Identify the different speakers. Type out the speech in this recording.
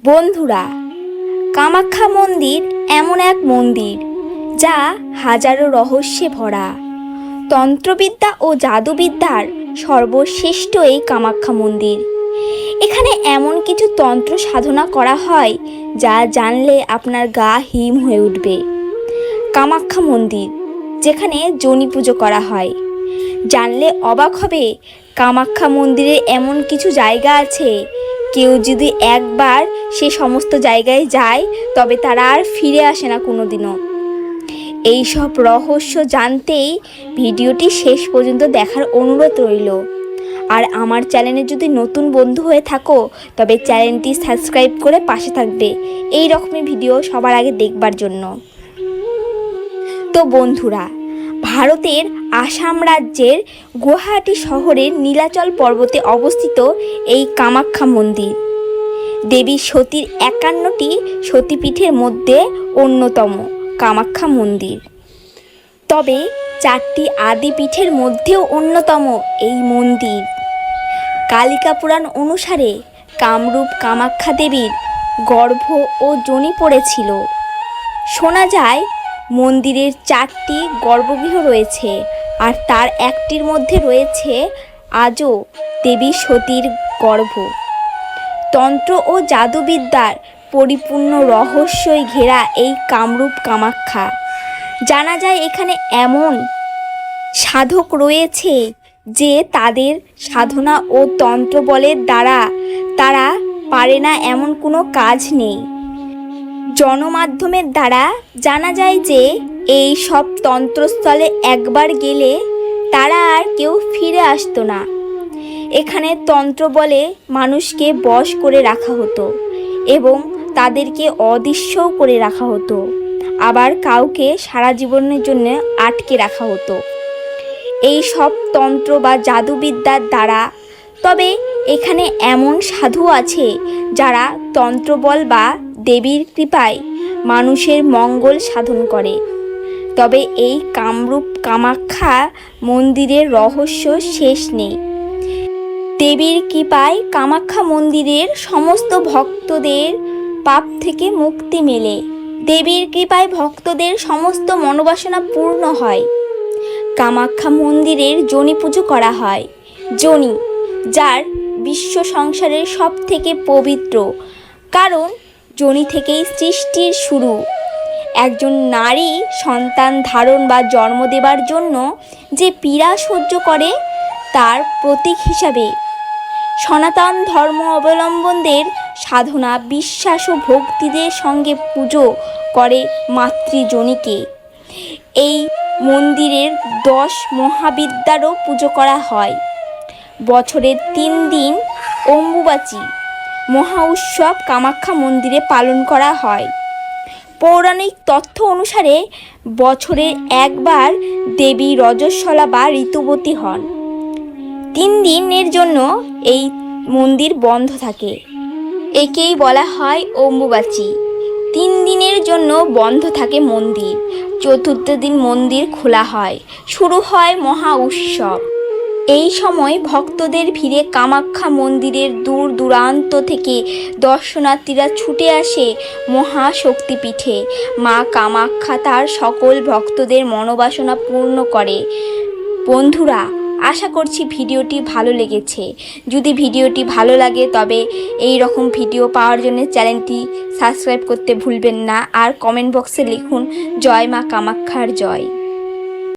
Speaker 1: বন্ধুরা, কামাখ্যা মন্দির এমন এক মন্দির যা হাজারো রহস্যে ভরা। তন্ত্রবিদ্যা ও জাদুবিদ্যার সর্বশ্রেষ্ঠ এই কামাখ্যা মন্দির। এখানে এমন কিছু তন্ত্র সাধনা করা হয় যা জানলে আপনার গা হিম হয়ে উঠবে। কামাখ্যা মন্দির যেখানে যোনি পুজো করা হয়, জানলে অবাক হবে। কামাখ্যা মন্দিরে এমন কিছু জায়গা আছে, কেউ যদি একবার সে সমস্ত জায়গায় যায় তবে তারা আর ফিরে আসে না কোনোদিনও। এই সব রহস্য জানতেই ভিডিওটি শেষ পর্যন্ত দেখার অনুরোধ রইল। আর আমার চ্যানেলে যদি নতুন বন্ধু হয়ে থাকো তবে চ্যানেলটি সাবস্ক্রাইব করে পাশে থাকবে এই রকমের ভিডিও সবার আগে দেখবার জন্য। তো বন্ধুরা, ভারতের আসাম রাজ্যের গুয়াহাটি শহরের নীলাচল পর্বতে অবস্থিত এই কামাখ্যা মন্দির দেবী সতীর 51টি সতীপীঠের মধ্যে অন্যতম কামাখ্যা মন্দির। তবে 4টি আদি পীঠের মধ্যেও অন্যতম এই মন্দির। কালিকা পুরাণ অনুসারে কামরূপ কামাখ্যা দেবীর গর্ভ ও যোনি পড়েছিল। শোনা যায় মন্দিরের 4টি গর্ভগৃহ রয়েছে, আর তার একটির মধ্যে রয়েছে আজও দেবী সতীর গর্ভ। তন্ত্র ও জাদুবিদ্যার পরিপূর্ণ রহস্যই ঘেরা এই কামরূপ কামাখ্যা। জানা যায় এখানে এমন সাধক রয়েছে যে তাদের সাধনা ও তন্ত্র বলের দ্বারা তারা পারে না এমন কোনো কাজ নেই। জনমাধ্যমের দ্বারা জানা যায় যে এই সব তন্ত্রস্থলে একবার গেলে তারা আর কেউ ফিরে আসতো না। এখানে তন্ত্র বলে মানুষকে বশ করে রাখা হতো এবং তাদেরকে অদৃশ্যও করে রাখা হতো, আবার কাউকে সারা জীবনের জন্য আটকে রাখা হতো এই সব তন্ত্র বা জাদুবিদ্যার দ্বারা। তবে এখানে এমন সাধু আছে যারা তন্ত্রবল বা দেবীর কৃপায় মানুষের মঙ্গল সাধন করে। তবে এই কামরূপ কামাখ্যা মন্দিরের রহস্য শেষ নেই। দেবীর কৃপায় কামাখ্যা মন্দিরের সমস্ত ভক্তদের পাপ থেকে মুক্তি মেলে। দেবীর কৃপায় ভক্তদের সমস্ত মনোবাসনা পূর্ণ হয়। কামাখ্যা মন্দিরের যোনি পুজো করা হয়। যোনি যার বিশ্ব সংসারের সব থেকে পবিত্র, কারণ যোনি থেকেই সৃষ্টির শুরু। একজন নারী সন্তান ধারণ বা জন্ম দেবার জন্য যে পীড়া সহ্য করে তার প্রতীক হিসাবে সনাতন ধর্ম অবলম্বনদের সাধনা, বিশ্বাস ও ভক্তিদের সঙ্গে পুজো করে মাতৃযোনিকে। এই মন্দিরের 10 মহাবিদ্যারও পুজো করা হয়। বছরের 3 দিন অম্বুবাচী মহা উৎসব কামাখ্যা মন্দিরে পালন করা হয়। পৌরাণিক তথ্য অনুসারে বছরে একবার দেবী রজস্বলা বা ঋতুবতী হন। 3 দিনের জন্য এই মন্দির বন্ধ থাকে। একেই বলা হয় অম্বুবাচী। 3 দিনের জন্য বন্ধ থাকে মন্দির। চতুর্থ দিন মন্দির খোলা হয়, শুরু হয় মহা উৎসব। এই সময় ভক্তদের ভিড়ে কামাখ্যা মন্দিরের দূর দূরান্ত থেকে দর্শনার্থীরা ছুটে আসে মহাশক্তিপীঠে। মা কামাখ্যা তার সকল ভক্তদের মনোবাসনা পূর্ণ করে। বন্ধুরা, আশা করছি ভিডিওটি ভালো লেগেছে। যদি ভিডিওটি ভালো লাগে তবে এই রকম ভিডিও পাওয়ার জন্য চ্যানেলটি সাবস্ক্রাইব করতে ভুলবেন না। আর কমেন্ট বক্সে লিখুন জয় মা কামাখ্যার জয়।